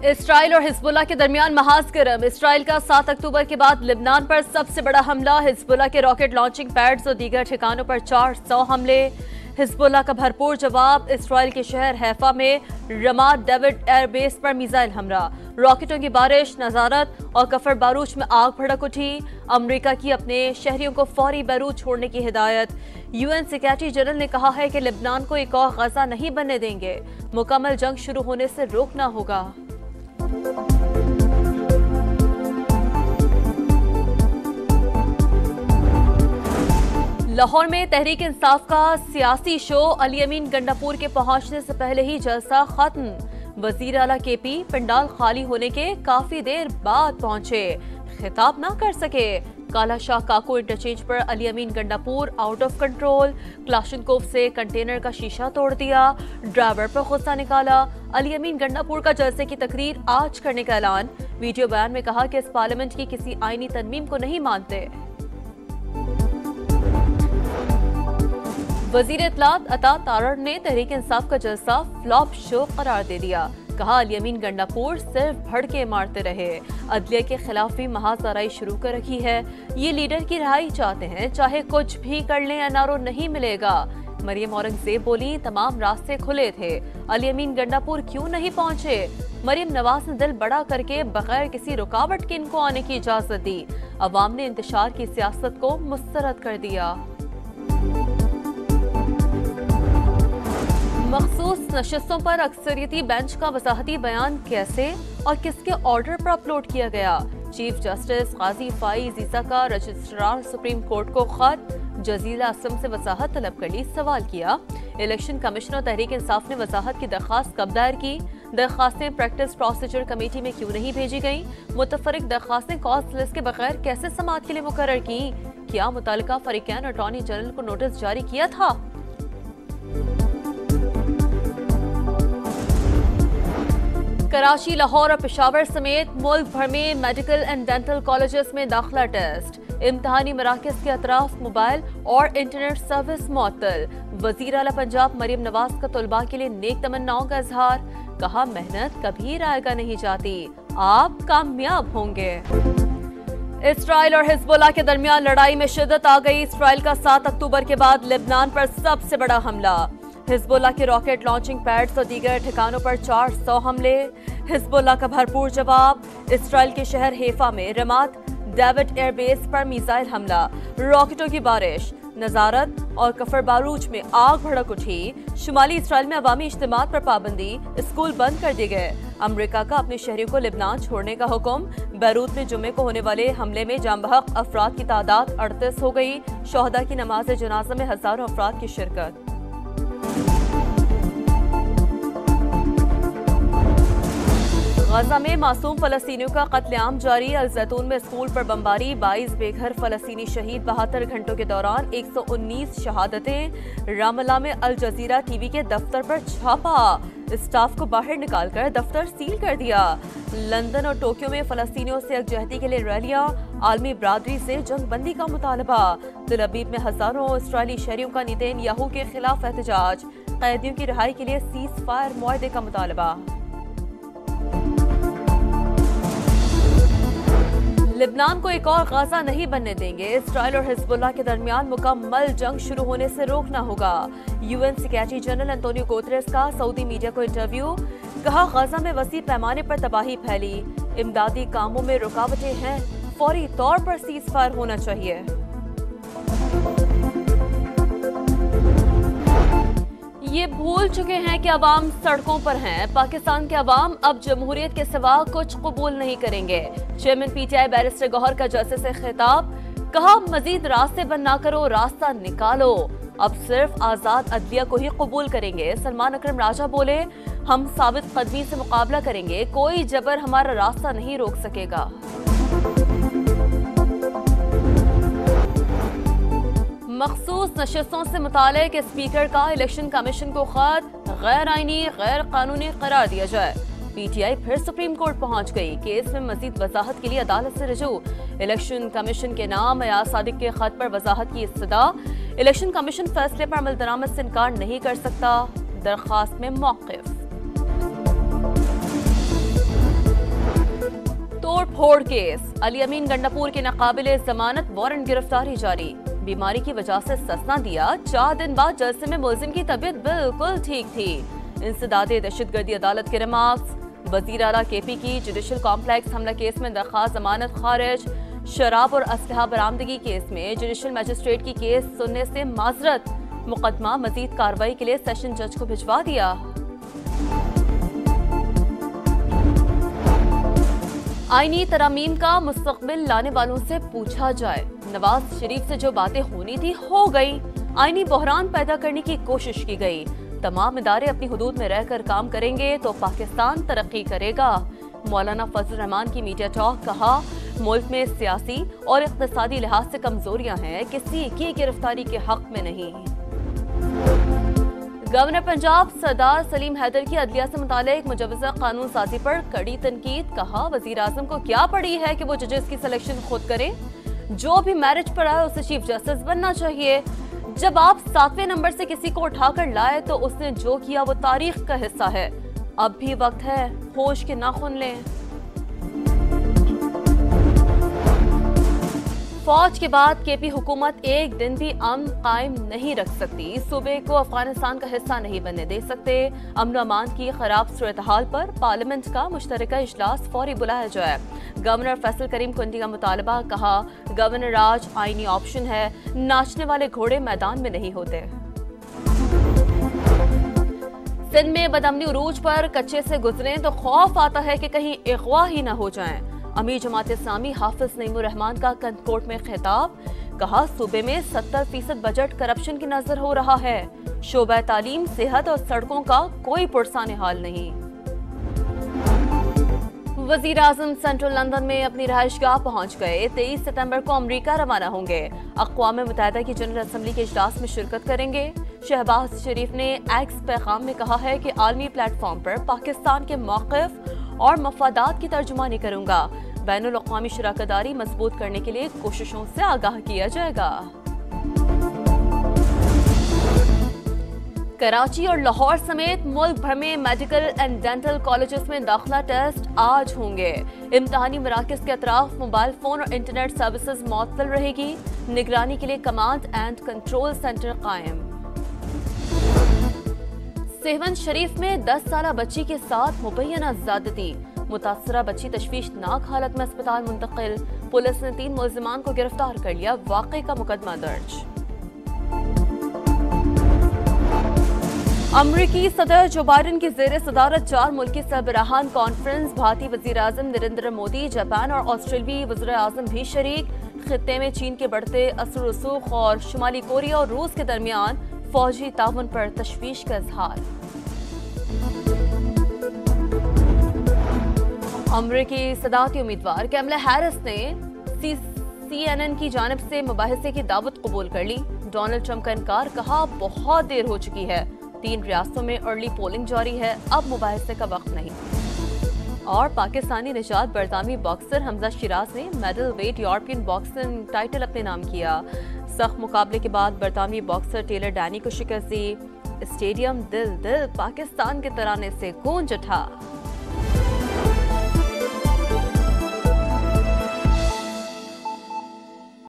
Israel और Hezbollah के दरमियान महाज गर्म। इसराइल का 7 अक्टूबर के बाद लिबनान पर सबसे बड़ा हमला। हिजबुल्लाह के रॉकेट लॉन्चिंग पैड्स और दीगर ठिकानों पर 400 हमले। हिजबुल्लाह का भरपूर जवाब। इसराइल के शहर हैफा में रमाद डेविड एयरबेस पर मिसाइल हमला, रॉकेटों की बारिश, नजारत और कफर बारूच में आग भड़क उठी। अमेरिका की अपने शहरियों को फौरी बैरूत छोड़ने की हिदायत। यूएन सेक्रेटरी जनरल ने कहा है कि लिबनान को एक और गजा नहीं बनने देंगे, मुकम्मल जंग शुरू होने से रोकना होगा। लाहौर में तहरीक इंसाफ का सियासी शो। अली अमीन गंडापुर के पहुंचने से पहले ही जलसा खत्म। वजीर आला केपी पंडाल खाली होने के काफी देर बाद पहुंचे, खिताब ना कर सके। काला शाह काको इंटरचेंज पर Ali Amin Gandapur out of control. Kalashnikov से कंटेनर का शीशा तोड़ दिया, ड्राइवर पर गुस्सा निकाला। अली अमीन गंडापुर का जलसे की तकरीर आज करने का ऐलान। वीडियो बयान में कहा कि इस पार्लियामेंट की किसी आईनी तरमीम को नहीं मानते। वजीर इत्तलात अता तारड़ ने तहरीक इंसाफ का जलसा फ्लॉप शो करार दे दिया। कहा अली अमीन गंडापुर सिर्फ भड़के मारते रहे, अदलिया के खिलाफ भी महाजराई शुरू कर रखी है। ये लीडर की रिहाई चाहते हैं, चाहे कुछ भी कर लें एनआरओ नहीं मिलेगा। मरियम औरंगजेब बोली तमाम रास्ते खुले थे, अली अमीन गंडापुर क्यों नहीं पहुंचे। मरियम नवाज ने दिल बड़ा करके बगैर किसी रुकावट के इनको आने की इजाजत दी। अवाम ने इंतशार की सियासत को मुस्तरद कर दिया। मखसूस नशिस्तों पर अक्सरियती बेंच का वजाहती बयान कैसे और किसके ऑर्डर पर अपलोड किया गया। चीफ जस्टिस काजी फाइज ईसा का रजिस्ट्रार सुप्रीम कोर्ट को खत। जजीला असम से वजाहत तलब कर ली, सवाल किया। इलेक्शन कमिश्नर तहरीक इंसाफ ने वजाहत की दरखास्त कब दायर की। दरखास्तें प्रैक्टिस प्रोसीजर कमेटी में क्यों नहीं भेजी गई। मुतफरिक दरखास्तें कॉस्ट लिस्ट के बगैर कैसे समाअत के लिए मुकर्रर की। क्या मुतल्लिका फरीकैन अटॉर्नी जनरल को नोटिस जारी किया था। कराची, लाहौर और पेशावर समेत मुल्क भर में मेडिकल एंड डेंटल कॉलेजेस में दाखिला टेस्ट। इम्तहानी मराकज के अतराफ मोबाइल और इंटरनेट सर्विस मुअत्तल। वजीर आला पंजाब मरियम नवाज का तलबा के लिए नेक तमन्नाओं का इजहार। कहा मेहनत कभी रायगा नहीं जाती, आप कामयाब होंगे। इसराइल और हिजबुल्लाह के दरमियान लड़ाई में शिद्दत आ गई। इसराइल का 7 अक्टूबर के बाद लिबनान पर सबसे बड़ा हमला। हिजबुल्लाह के रॉकेट लॉन्चिंग पैड्स और दीगर ठिकानों पर 400 हमले। हिजबुल्लाह का भरपूर जवाब। इसराइल के शहर हैफा में रमाद डेविड एयरबेस पर मिसाइल हमला, रॉकेटों की बारिश, नजारत और कफर बारूच में आग भड़क उठी। शुमाली इसराइल में अवामी इज्तिमात पर पाबंदी, स्कूल बंद कर दिए गए। अमेरिका का अपने शहरियों को लिबनान छोड़ने का हुक्म। बैरूत में जुम्मे को होने वाले हमले में जांबहक अफराद की तादाद 38 हो गई। शोहदा की नमाज जनाजा में हजारों अफराद की शिरकत। गजा में मासूम फलस्तीनियों का कत्लेआम जारी। अल जैतून में स्कूल पर बमबारी, 22 बेघर फलस्तीनी शहीद। 72 घंटों के दौरान 119 शहादतें। रामल्ला में अल जजीरा टीवी के दफ्तर पर छापा, स्टाफ को बाहर निकालकर दफ्तर सील कर दिया। लंदन और टोक्यो में फलस्तीनियों से यकजहती के लिए रैलियां। आलमी बरादरी से जंगबंदी का मुतालबा। तल अबीब में हजारों इसराइली शहरियों का नेतन्याहू के खिलाफ एहतजाज। कैदियों की रिहाई के लिए सीज फायर मुआहदे का मुतालबा। लिबनान को एक और गाजा नहीं बनने देंगे। इसराइल और हिजबुल्लाह के दरमियान मुकम्मल जंग शुरू होने से रोकना होगा। UN secretary general Antonio Guterres का सऊदी मीडिया को इंटरव्यू। कहा गाजा में वसी पैमाने पर तबाही फैली, इमदादी कामों में रुकावटें हैं, फौरी तौर पर सीज फायर होना चाहिए। ये भूल चुके हैं कि अवाम सड़कों पर हैं। पाकिस्तान के अवाम अब जमहूरियत के सिवा कुछ कबूल नहीं करेंगे। चेयरमैन पीटीआई बैरिस्टर गौहर का जलसे से खिताब। कहा मजीद रास्ते बंद ना करो, रास्ता निकालो। अब सिर्फ आजाद अदलिया को ही कबूल करेंगे। सलमान अकरम राजा बोले हम साबित कदमी से मुकाबला करेंगे, कोई जबर हमारा रास्ता नहीं रोक सकेगा। मखसूस नशिस्तों से मुतालिक स्पीकर का इलेक्शन कमीशन को खत। गैर आईनी गैर कानूनी करार दिया जाए। पीटीआई फिर सुप्रीम कोर्ट पहुंच गई। केस में मजीद वजाहत के लिए अदालत से रजू। इलेक्शन कमीशन के नाम अयाज सादिक के खत पर वजाहत की इस्तदा। इलेक्शन कमीशन फैसले पर अमल दरामद से इनकार नहीं कर सकता। दरखास्त में मौक़िफ़। तोड़ फोड़ केस, अली अमीन गंडापुर के नाकाबिले जमानत वारंट गिरफ्तारी जारी। बीमारी की वजह से ससना दिया, 4 दिन बाद जलसे में मुलजिम की तबीयत बिल्कुल ठीक थी। इंसदादे दहशतगर्दी अदालत के रिमार्क्स। वजीर आला केपी की जुडिशल कॉम्प्लेक्स हमला केस में दरखास्त जमानत खारिज। शराब और असलहा बरामदगी केस में जुडिशल मजिस्ट्रेट की केस सुनने से माजरत, मुकदमा मजीद कार्रवाई के लिए सेशन जज को भिजवा दिया। आईनी तरामीम का मुस्तकबिल लाने वालों से पूछा जाए। नवाज शरीफ से जो बातें होनी थी हो गई। आईनी बहरान पैदा करने की कोशिश की गई। तमाम इदारे अपनी हुदूद में रहकर काम करेंगे तो पाकिस्तान तरक्की करेगा। मौलाना फजल रहमान की मीडिया टॉक, कहा मुल्क में सियासी और इक़्तिसादी लिहाज से कमजोरियां हैं, किसी की गिरफ्तारी के हक में नहीं। गवर्नर पंजाब सरदार सलीम हैदर की अदलिया से मुतालिक मुजवज़ा कानून साजी पर कड़ी तनकीद, कहा वज़ीर आज़म को क्या पड़ी है कि वो जजेस की सिलेक्शन खुद करें। जो भी मैरिज पर आए उसे चीफ जस्टिस बनना चाहिए। जब आप 7वें नंबर से किसी को उठाकर लाए तो उसने जो किया वो तारीख का हिस्सा है। अब भी वक्त है, होश के नाखून लें। फौज के बाद केपी हुकूमत एक दिन भी अमन कायम नहीं रख सकती। सूबे को अफगानिस्तान का हिस्सा नहीं बनने दे सकते। अमन अमान की खराब सूरत हाल पर पार्लियामेंट का मुश्तरका इजलास फौरी बुलाया जाए। गवर्नर फैसल करीम कुंडी का मुतालबा, कहा गवर्नर राज आईनी ऑप्शन है, नाचने वाले घोड़े मैदान में नहीं होते। सिंध में बदअमनी उरूज पर कच्चे से गुजरे तो खौफ आता है कि कहीं अगवा ही न हो जाएं। अमीर जमात इस्लामी हाफिज नईमुर रहमान का कंदकोट में खिताब, कहा सूबे में 70% बजट करप्शन की नजर हो रहा है। शोबा तालीम, सेहत और सड़कों का कोई पुरसाने हाल नहीं। वजीर आजम सेंट्रल लंदन में अपनी रहायशगाह पहुंच गए। 23 सितंबर को अमरीका रवाना होंगे। अक़वाम मुत्तहिदा की जनरल असम्बली के इजलास में शिरकत करेंगे। शहबाज शरीफ ने एक्स पैगाम में कहा है कि आलमी प्लेटफॉर्म पर पाकिस्तान के मौक़िफ़ और मफादात की तर्जुमानी करूंगा। बैनुल अक़वामी शराकतदारी मजबूत करने के लिए कोशिशों से आगाह किया जाएगा। कराची और लाहौर समेत मुल्क भर में मेडिकल एंड डेंटल कॉलेजेस में दाखिला टेस्ट आज होंगे। इम्तिहानी मराकज़ के अतराफ मोबाइल फोन और इंटरनेट सर्विसेज मअतल रहेगी। निगरानी के लिए कमांड एंड कंट्रोल सेंटर कायम। सेहवन शरीफ में 10 साला बच्ची के साथ मुबैना ज़्यादती, मुतासरा बच्ची तशवीशनाक हालत में अस्पताल मुंतकिल। पुलिस ने 3 मुलजिमान को गिरफ्तार कर लिया। वाक़े का मुकदमा दर्ज। अमरीकी सदर जो बाइडन की ज़ेर सदारत 4 मुल्की सरबराहान कॉन्फ्रेंस। भारतीय वज़ीर आज़म नरेंद्र मोदी, जापान और ऑस्ट्रेलियाई वज़ीर आज़म भी शरीक। खित्ते में चीन के बढ़ते असर रसूख और शुमाली कोरिया और रूस के दरमियान फौजी ताउन पर तशवीश का इजहार। अमरीकी सदारती उम्मीदवार कैमला हैरिस ने CNN की जानिब से मुबाहिसे की दावत कबूल कर ली। डोनाल्ड ट्रंप का इनकार, कहा बहुत देर हो चुकी है। 3 रियासतों में अर्ली पोलिंग जारी है, अब मुबाहिसे का वक्त नहीं। और पाकिस्तानी निजात बरतानवी बॉक्सर हमजा शिराज ने middleweight European boxing title अपने नाम किया। सख्त मुकाबले के बाद बरतानवी बॉक्सर टेलर डैनी को शिकस्त दी। स्टेडियम दिल दिल पाकिस्तान के तराने से गूंज उठा।